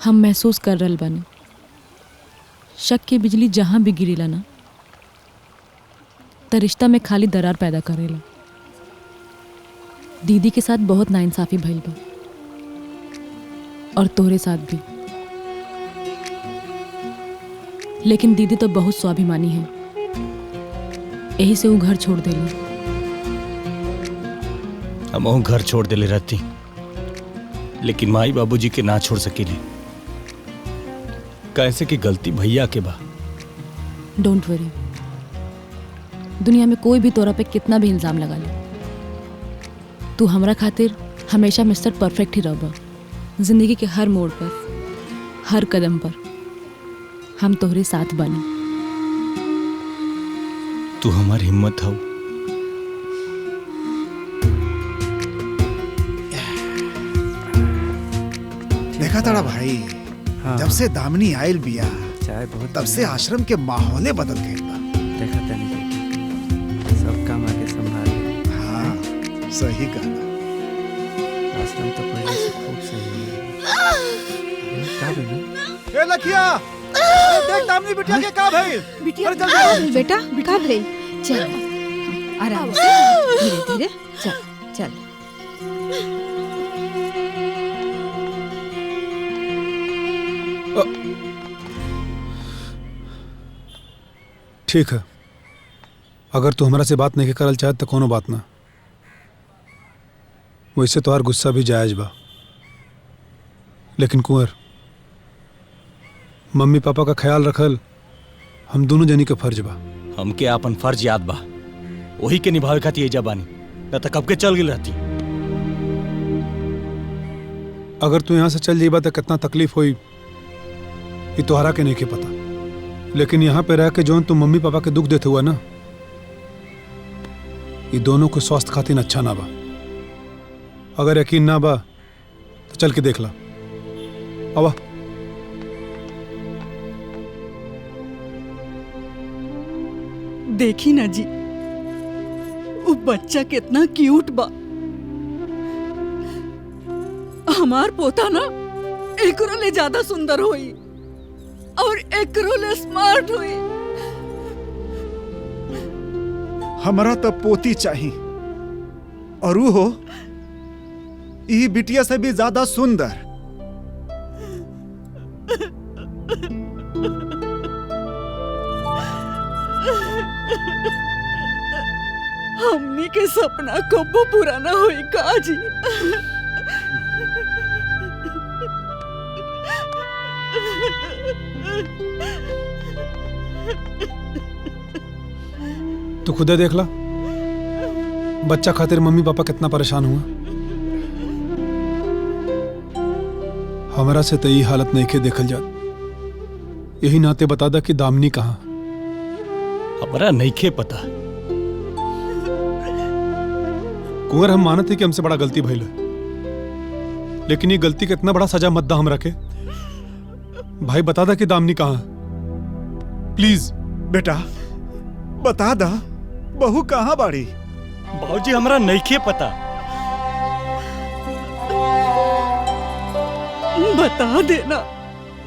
हम महसूस कर रहल बानी शक की बिजली जहाँ भी गिरेला ना त रिश्ता में खाली दरार पैदा करेला। दीदी के साथ बहुत नाइंसाफी भइल बा और तोहरे साथ भी। लेकिन दीदी तो बहुत स्वाभिमानी है, यही से वो घर छोड़ देली। हम घर छोड़ देले रहती, लेकिन माई बाबूजी के ना छोड़ सकेली। कैसे की गलती भैया के बा। डोंट वरी, दुनिया में कोई भी तोरा पे कितना भी इल्जाम लगा ले, तू हमरा खातिर हमेशा मिस्टर परफेक्ट ही रहबा। जिंदगी के हर मोड़ पर, हर कदम पर हम तोहरे साथ बानी। तू हमारी हिम्मत हो। देखा ताड़ा भाई, हाँ। जब से दामिनी आयल बिया चाय बहुत तब से आश्रम के माहौले बदल गए बा। देखा तनी सब काम आके संभाल। हाँ सही कहना। आश्रम तो पहले से खूब सही है। का बेटा? ए लखिया, अरे देख दामिनी बिटिया के का भइल? बिटिया अरे जल्दी आओ। बेटा का भई? चल आराम से, धीरे धीरे चल चल। ठीक है, अगर तू हमरा से बात नहीं करल चाहत तो कोनो बात ना। वैसे तोहार गुस्सा भी जायज बा, लेकिन कुंवर, मम्मी पापा का ख्याल रखल हम दोनों जनी के फर्ज बा। हमके आपन फर्ज याद बा, वही के निभावे खातिर एजा बानी, न त कब के चल गई रहती। अगर तू यहाँ से चल जाइबा तो कितना तकलीफ हुई ये तोहरा के नहीं के पता, लेकिन यहाँ पे रह के जौन तुम मम्मी पापा के दुख देते हुआ ना, ये दोनों को स्वास्थ्य खातिर अच्छा ना बा। अगर यकीन ना बा तो चल के देख ला। आवा। देखी ना जी, वो बच्चा कितना क्यूट बा। हमार पोता ना एकरो ले ज्यादा सुंदर होई और एकरो ले स्मार्ट हुई। हमरा तो पोती चाहिए, और वो हो ई बिटिया से भी ज्यादा सुंदर। हमनी के सपना कबो पूरा ना होई का जी। तू खुदे देख ला, बच्चा खातिर मम्मी पापा कितना परेशान हुआ। हमरा से तो ये हालत नहीं के देखल जात। यही नाते बता दा कि दामिनी कहाँ। हमरा नहीं खे पता। कुंवर, हम मानते कि हमसे बड़ा गलती भइल है, लेकिन ये गलती का इतना बड़ा सजा मत दा हमरा के। भाई बता दा कि दामिनी कहाँ है, प्लीज। बेटा बता दा, बहू कहाँ बाड़ी? बाबूजी हमरा नहीं खे पता।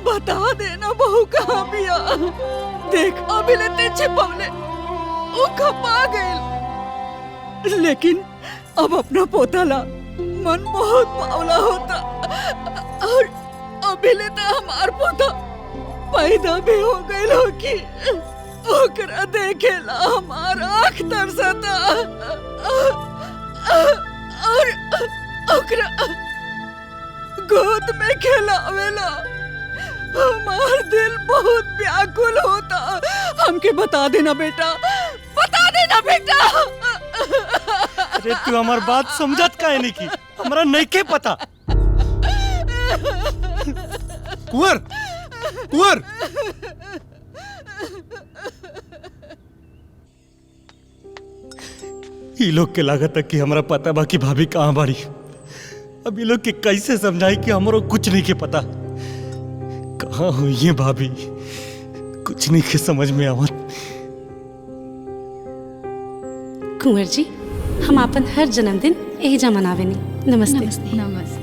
बता देना बहू कहाँ बिया। देख अभी लेते छिपवले वो खपा गइल, लेकिन अब अपना पोता ला मन बहुत पावला होता। और अभी लेते हमार पोता पैदा भी हो गइल हो कि ओकरा देखेला हमार आँख तरसता और ओकरा गोद में खेलावेला। हमार दिल बहुत व्याकुल होता। हमके बता देना बेटा, बता देना बेटा। अरे तू हमार बात समझत काहे नहीं की? हमरा नहीं के पता। कुंवर, कुंवर। ये लोग के लागत है कि हमरा पता बा कि भाभी कहाँ बाड़ी। अब ये लोग के कैसे समझाई कि हमरो कुछ नहीं के पता। कहाँ हुई ये भाभी, कुछ नहीं के समझ में आवत। कुंवर जी, हम अपन हर जन्मदिन यही जा मनावेनी। नमस्ते। नमस्ते।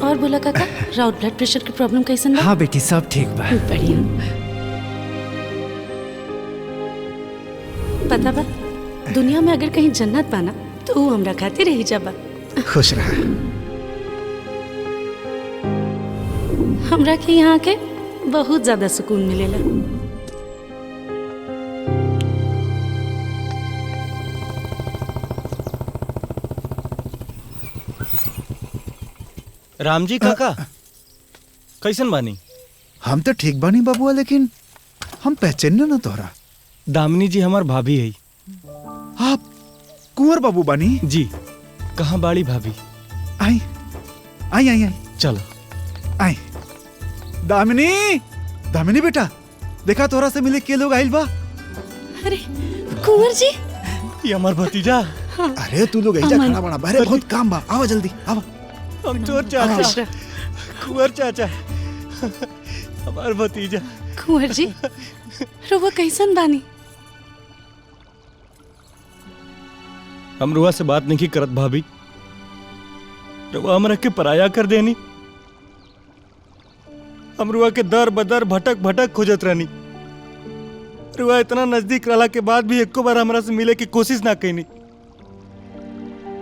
और बोला काका राउट ब्लड प्रेशर की प्रॉब्लम कैसन बा? हाँ बेटी सब ठीक बा। बढ़िया। पता बा दुनिया में अगर कहीं जन्नत बा ना तो वो हमरा खातिर रही जाबा। खुश रहा। हमरा के यहाँ के बहुत ज्यादा सुकून मिलेला। राम जी काका कैसन बानी? हम तो ठीक बानी बाबुआ, लेकिन हम पहचान ना तोहरा। दामिनी जी हमार भाभी है। आप कुंवर बाबू बानी? जी। कहाँ बाड़ी भाभी? आई आई आई आई चलो आई। दामिनी, दामिनी बेटा, देखा तोहरा से मिले के लोग आइल बा। अरे कुंवर जी, ये हमार भतीजा। अरे तू लोग ऐजा खड़ा बड़ा, बाहर बहुत काम बा, आवा जल्दी आवा। हमचोर चाचा, कुंवर चाचा, हमार भतीजा। कुंवर जी रुआ कैसन बानी? हम रुआ से बात नहीं करत भाभी। रुआ हमरा के पराया कर देनी। हम रुआ के दर बदर भटक भटक खोजत रहनी। रुआ इतना नजदीक रहला के बाद भी एको बार हमरा से मिले की कोशिश ना कईनी।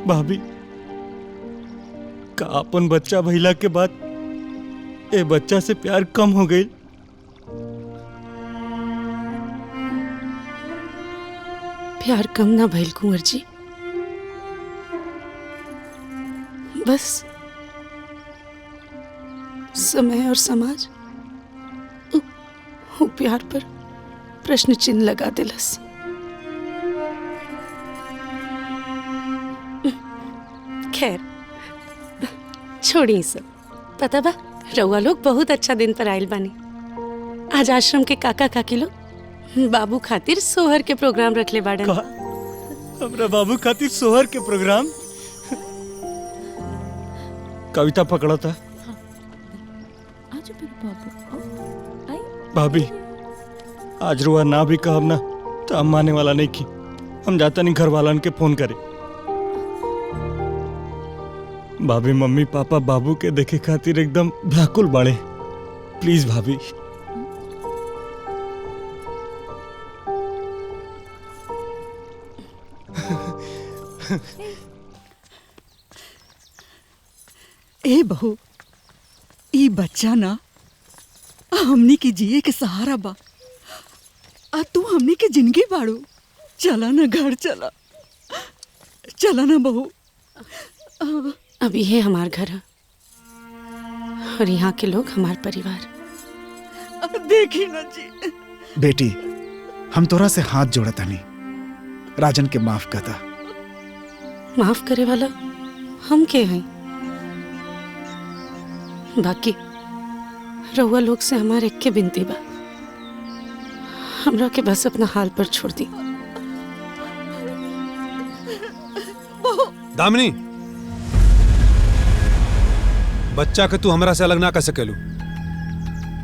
भाभी का अपन बच्चा भइला के बाद ए बच्चा से प्यार कम हो गई? प्यार कम ना भइल कुंवर जी, बस समय और समाज वो प्यार पर प्रश्न चिन्ह लगा दिलस। खैर छोड़ी सब। पता बा रउआ लोग बहुत अच्छा दिन पर आयल बानी। आज आश्रम के काका काकी लोग बाबू खातिर सोहर के प्रोग्राम रखले बाड़न। हमरा बाबू खातिर सोहर के प्रोग्राम? कविता पकड़ा था आज मेरे बाबू आई। भाभी आज रुआ ना भी कहब ना तो हम माने वाला नहीं की। हम जाता नहीं घर वालन के फोन करे। भाभी मम्मी पापा बाबू के देखे खातिर एकदम व्याकुल बाड़े। प्लीज भाभी। ए बहू, ई बच्चा ना हमनी के जिए के सहारा बा। आ तू हमनी के जिंदगी बाड़ू। चला ना घर, चला चला ना बहू। अभी है हमार घर है और यहाँ के लोग हमार परिवार। देखी ना जी। बेटी हम तोरा से हाथ जोड़ा तानी, राजन के माफ करता। माफ करे वाला हम के हैं? बाकी रउआ लोग से हमारे एक के बिनती बा, हमरा के बस अपना हाल पर छोड़ दी। दामिनी, बच्चा के तू हमरा से अलग ना कर सकेलू।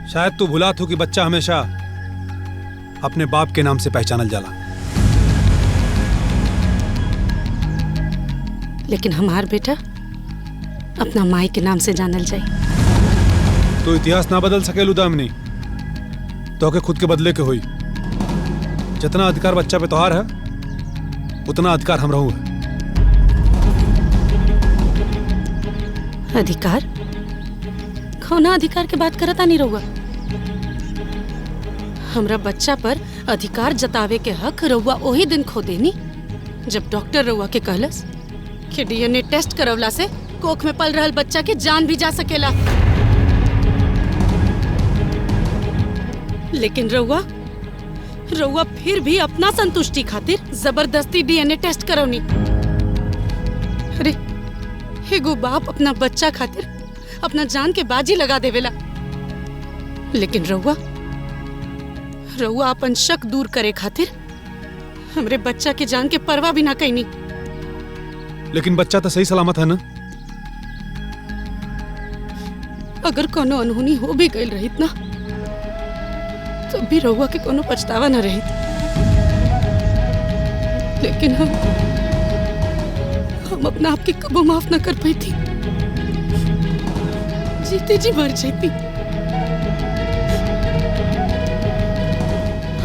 शायद तू भुला तू कि बच्चा हमेशा अपने बाप के नाम से पहचानल जाला। लेकिन हमार बेटा अपना माई के नाम से जानल जाए। तो इतिहास ना बदल सकेलू दामिनी, तो के खुद के बदले के होई। जितना अधिकार बच्चा पे तोहार है उतना अधिकार हम रहू है। अधिकार? कौना अधिकार के बात करता नहीं रहुआ? हमरा बच्चा पर अधिकार जतावे के हक रहुआ वही दिन खो देनी जब डॉक्टर रहुआ के कहलस कि डीएनए टेस्ट करवला से कोख में पल रहल बच्चा के जान भी जा सकेला। लेकिन रउआ फिर भी अपना संतुष्टि खातिर जबरदस्ती डीएनए टेस्ट करवनी। अरे एगो बाप अपना बच्चा खातिर अपना जान के बाजी लगा देवेला, लेकिन रउआ अपन शक दूर करे खातिर हमरे बच्चा के जान के परवाह भी ना कईनी। लेकिन बच्चा तो सही सलामत है ना? अगर कोनो अनहोनी हो भी गई रहित ना तो भी रउआ के कोनो पछतावा न रहित। लेकिन हम अपना आप के कबो माफ न कर पाई थी। जीते जी मर जाती।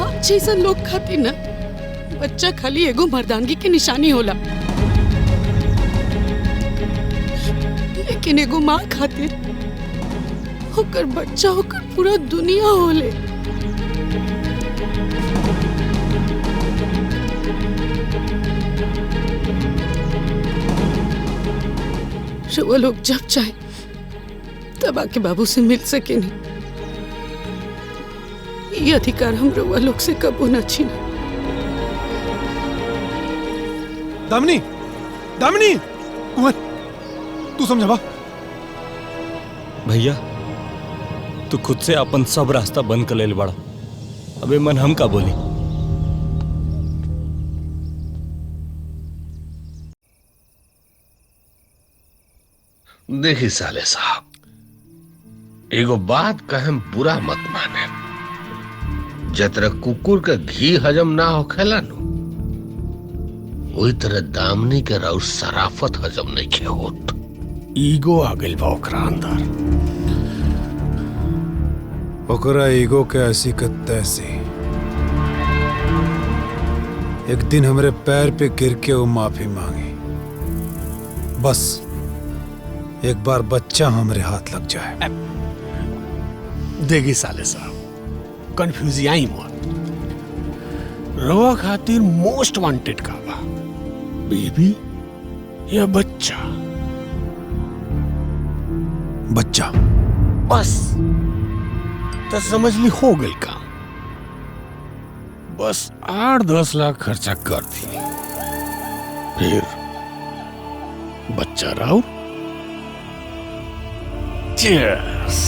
आप जैसा लोग खातिर ना बच्चा खाली एगो मर्दानगी के निशानी होला, लेकिन एगो माँ खातिर होकर बच्चा होकर पूरा दुनिया होले। वो लोग जब चाहे तब आके बाबू से मिल सके नहीं। ये अधिकार हम रउआ लोग से कबो न छीना। दामिनी, दामिनी, तू समझा? भैया तू खुद से अपन सब रास्ता बंद कर ले बड़ा। अबे मन हम का बोली? देखी साले साहब, एगो बात कहें बुरा मत माने। जतरा कुकुर का घी हजम ना होखेला नु, वही तरह दामनी के राउ सराफत हजम नहीं खे होत। ईगो आ गइल बा ओकरा अंदर। ओकरा ईगो के ऐसी के तैसी एक दिन हमरे पैर पे गिर के वो माफी मांगी। बस एक बार बच्चा हमरे हाथ लग जाए। देखी साले साहब, कंफ्यूजियाई मत। रवा खातिर मोस्ट वांटेड का बा, बेबी या बच्चा? बच्चा। बस तो समझ ली हो गई काम। बस 8-10 लाख खर्चा कर दी, फिर बच्चा राव। Cheers.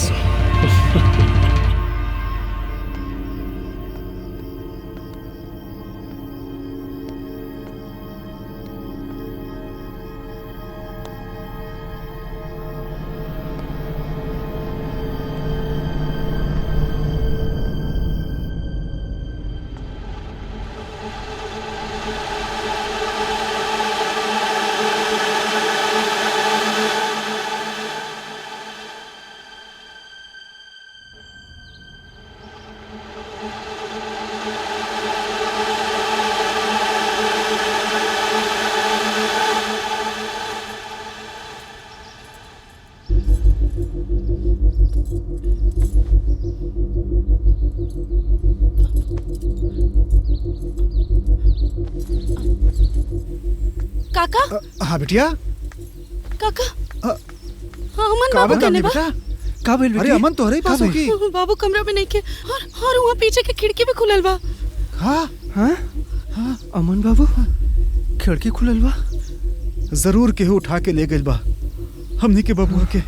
काका, हाँ बिटिया। काका, हाँ, अमन का बाबू बन कहने गई बा। बेटा? का भेल अरे अमन तोहरे ही पास होगी। बाबू कमरा में नहीं के, और वहाँ पीछे के खिड़की भी खुलल बा। हाँ हाँ हाँ, अमन बाबू खिड़की खुलल बा। जरूर केहू उठा के ले गइल बा हमनी के बबुआ के।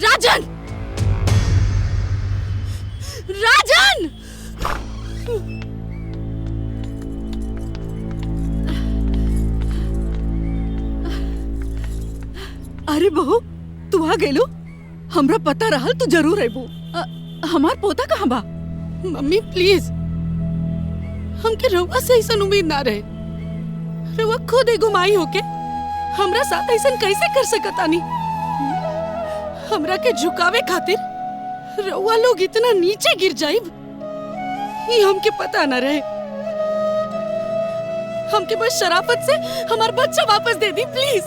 राजन, राजन! अरे बहू, तू आ गेलू। हमरा पता रहल तू जरूर अबू। हमार पोता कहाँ बा? मम्मी प्लीज, हमके रउआ से ऐसा उम्मीद ना रहे। रउआ खुद एगो माई होके हमरा साथ ऐसा कैसे कर सकतानी? हमरा के झुकावे खातिर रउआ लोग इतना नीचे गिर जाइब, ये हमके पता न रहे। हमके बस शराफत से हमार बच्चा वापस दे दी प्लीज।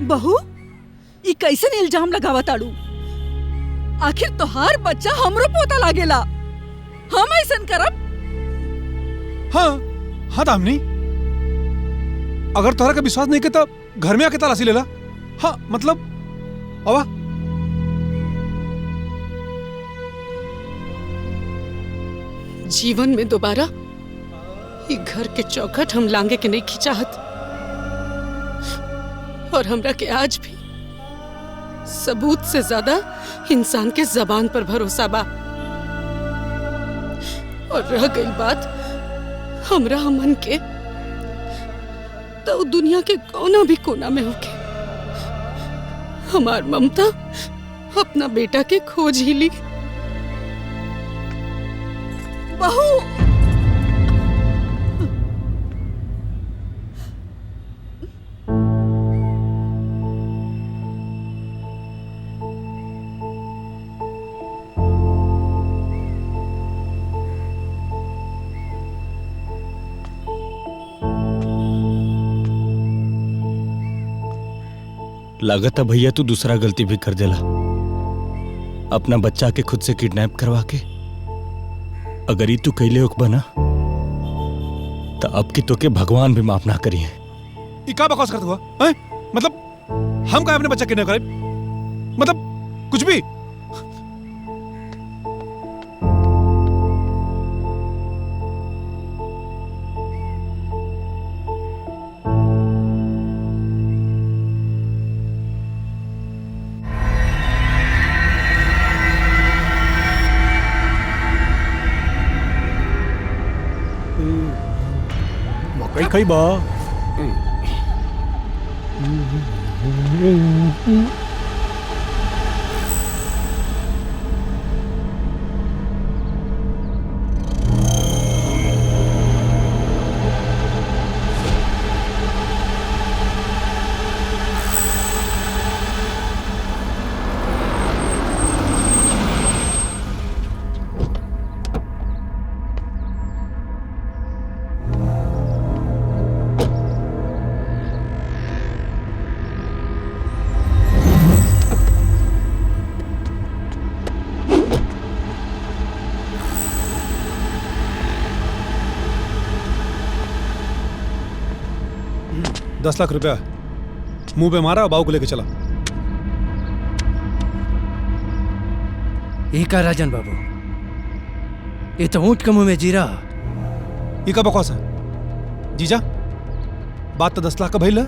बहू, ई कैसन इल्जाम लगावत आड़ू? आखिर तोहार बच्चा हमरो पोता लागेला, हम ऐसन करब? हाँ हाँ दामिनी, अगर तोहरा का विश्वास नहीं के तो घर में आके तलाशी लेला। हाँ मतलब आवा। जीवन में दोबारा ये घर के चौखट हम लांगे के नहीं खिंचाहत, और हमरा के आज भी सबूत से ज्यादा इंसान के जबान पर भरोसा बा। और रह गई बात हमरा मन के, तो दुनिया के कोना भी कोना में होके हमार ममता अपना बेटा के खोज ही ली। बहू, लागत है भैया तू दूसरा गलती भी कर देला, अपना बच्चा के खुद से किडनैप करवा के। अगर ये तू कैले होक बना तो अब की तो के भगवान भी माफ ना करिए। ये क्या बकवास करता हुआ है? मतलब हम क्या अपने बच्चा किडनैप करे? मतलब कुछ भी। मकई खई बा। $10 लाख मुंह पे मारा, बाबू को लेके चला। एक राजन बाबू, ये तो ऊंट के मुंह में जीरा। ये का बकवास है जीजा? बात तो 10 लाख का भइल है।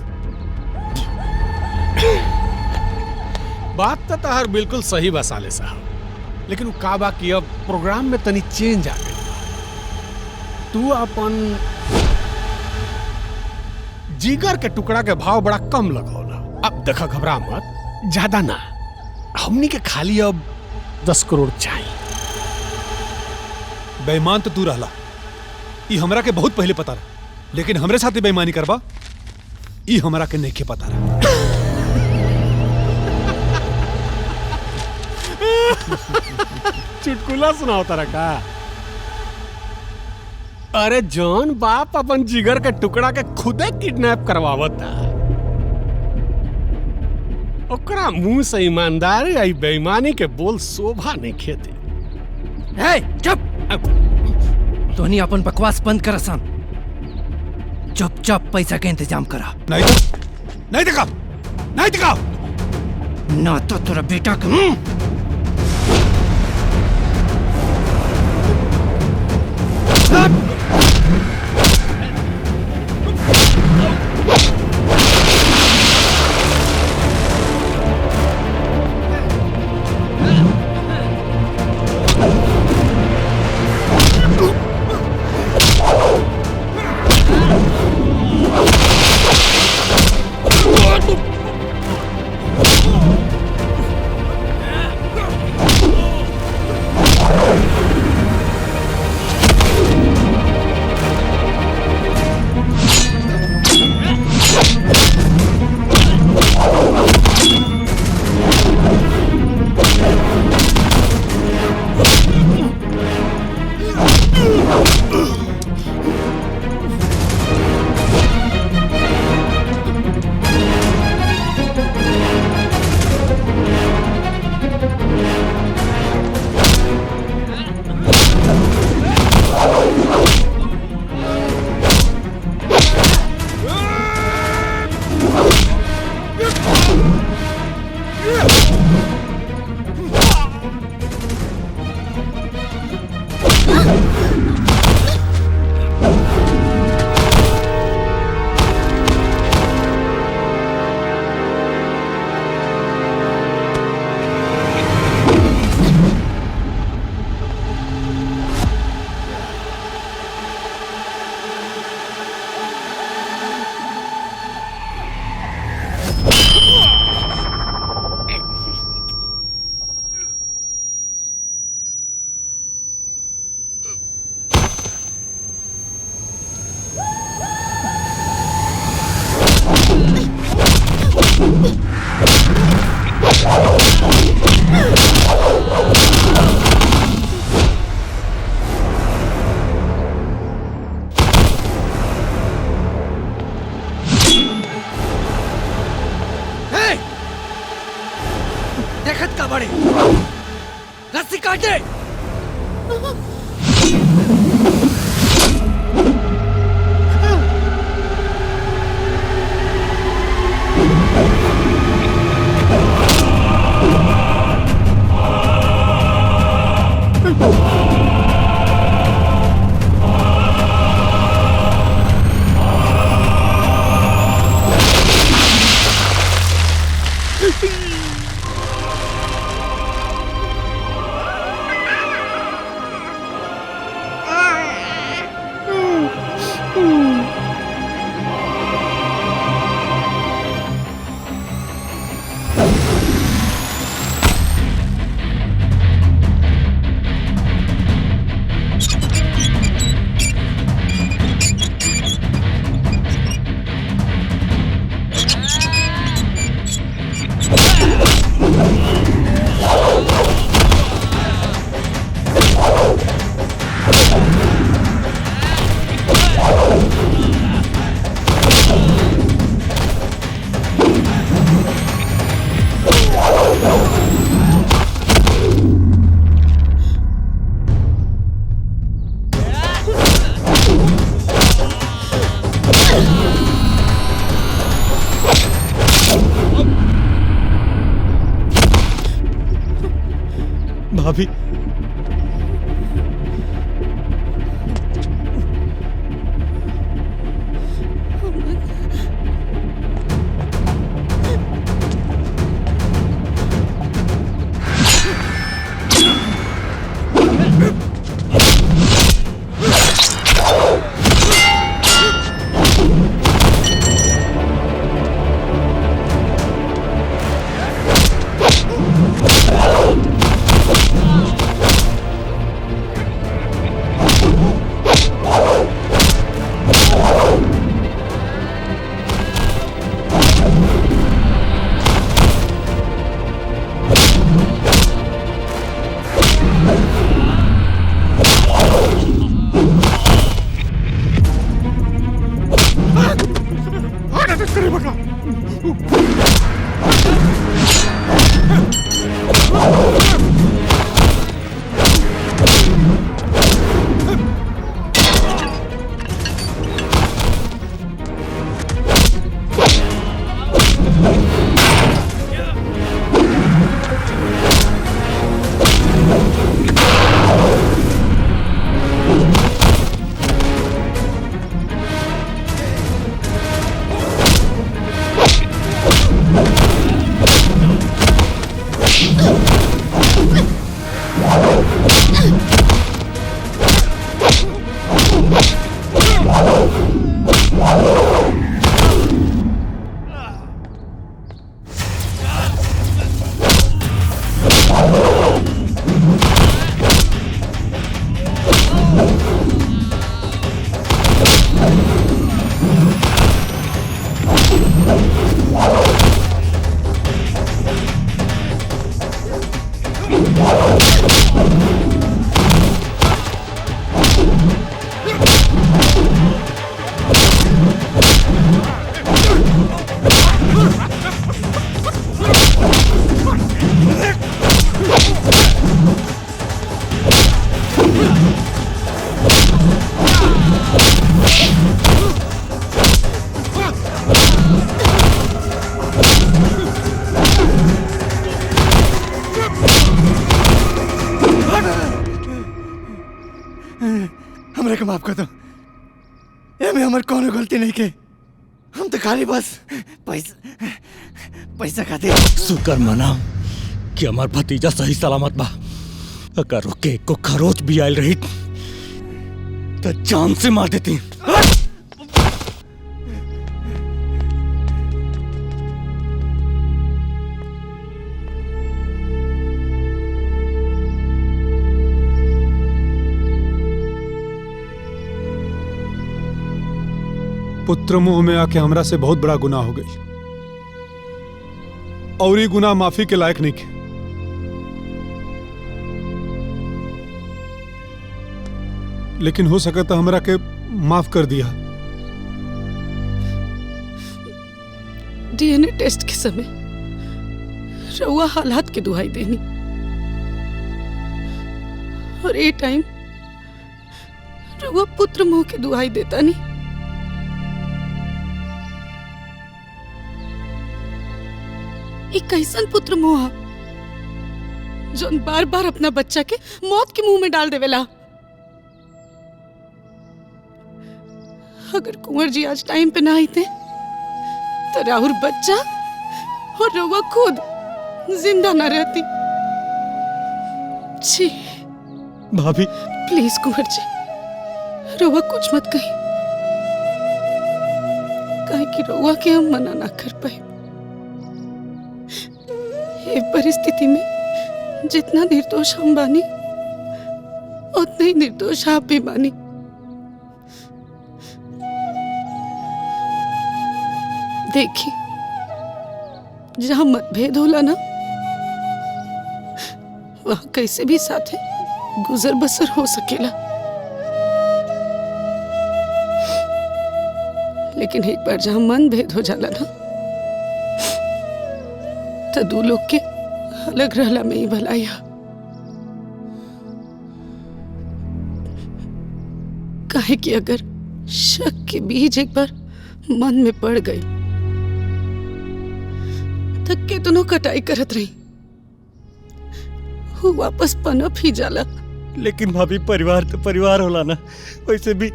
बात तो तहर बिल्कुल सही बा साले साहब, लेकिन वो का बा कि अब प्रोग्राम में तनी चेंज आ गई। तू अपन जिगर के टुकड़ा के भाव बड़ा कम लगौला। अब देखा, घबरा मत, ज्यादा ना, हमनी के खाली अब 10 करोड़ चाहिए। बेईमान तो तू रहला, ई हमरा के बहुत पहले पता रहा, लेकिन हमरे साथ बेईमानी करबा ई हमरा के नहीं के पता रहा। चुटकुला सुनाओ तारा का? अरे जॉन बाप अपन जिगर के टुकड़ा के खुदे किडनैप करवावता, ओकरा मुंह से ईमानदारी आई बेईमानी के बोल शोभा नहीं खेते। चुप! तोनी अपन बकवास बंद कर सन, चुपचाप पैसा के इंतजाम करा। नहीं दिखा ना तो तेरा बेटा के करत का बड़े? रस्सी काटे। भाभी हमरे के माफ कर दो। एमे हमर कोनो गलती नहीं के। हम तो खाली बस पैसा खाते। शुक्र मनाओ कि हमार भतीजा सही सलामत बा। अगर ओके को खरोच भी आयल रही तो जान से मार देती। पुत्र मुंह में आके हमरा से बहुत बड़ा गुनाह हो गई और ये गुनाह माफी के लायक नहीं के। लेकिन हो सका तो हमरा के माफ कर दिया। डीएनए टेस्ट के समय रउआ हालात के दुहाई देनी और ए टाइम रउआ पुत्र मोह के दुहाई देता नहीं। एक कैसन पुत्र मोह जोन बार बार अपना बच्चा के मौत के मुंह में डाल देवेला। अगर कुंवर जी आज टाइम पे ना आते तो राहुल बच्चा और रउआ खुद जिंदा ना रहती। जी भाभी प्लीज कुंवर जी, रउआ कुछ मत कही, काहे कि रउआ के हम मना ना कर पाए। ये परिस्थिति में जितना निर्दोष हम बानी उतना ही निर्दोष आप भी बानी। देखिए, जहां मतभेद होला ना वहां कैसे भी साथे गुजर बसर हो सकेला, लेकिन एक बार जहां मन भेद हो जाला ना तो दो लोग के अलग रहला में ही भलाइया। काहे कि अगर शक के बीज एक बार मन में पड़ गई तो कितनो कटाई करत रही वो वापस पनप ही जाला। लेकिन भाभी परिवार तो परिवार होला ना, वैसे भी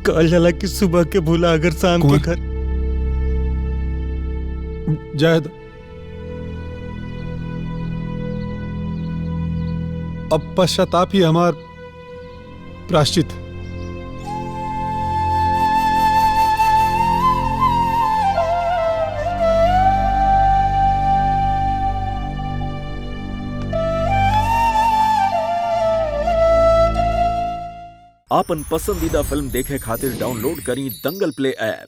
कहल जाला कि सुबह के भूला अगर शाम के घर। जायद अब पश्चाताप ही हमार प्राश्चित है। आपन पसंदीदा फिल्म देखे खातिर डाउनलोड करी दंगल प्ले ऐप।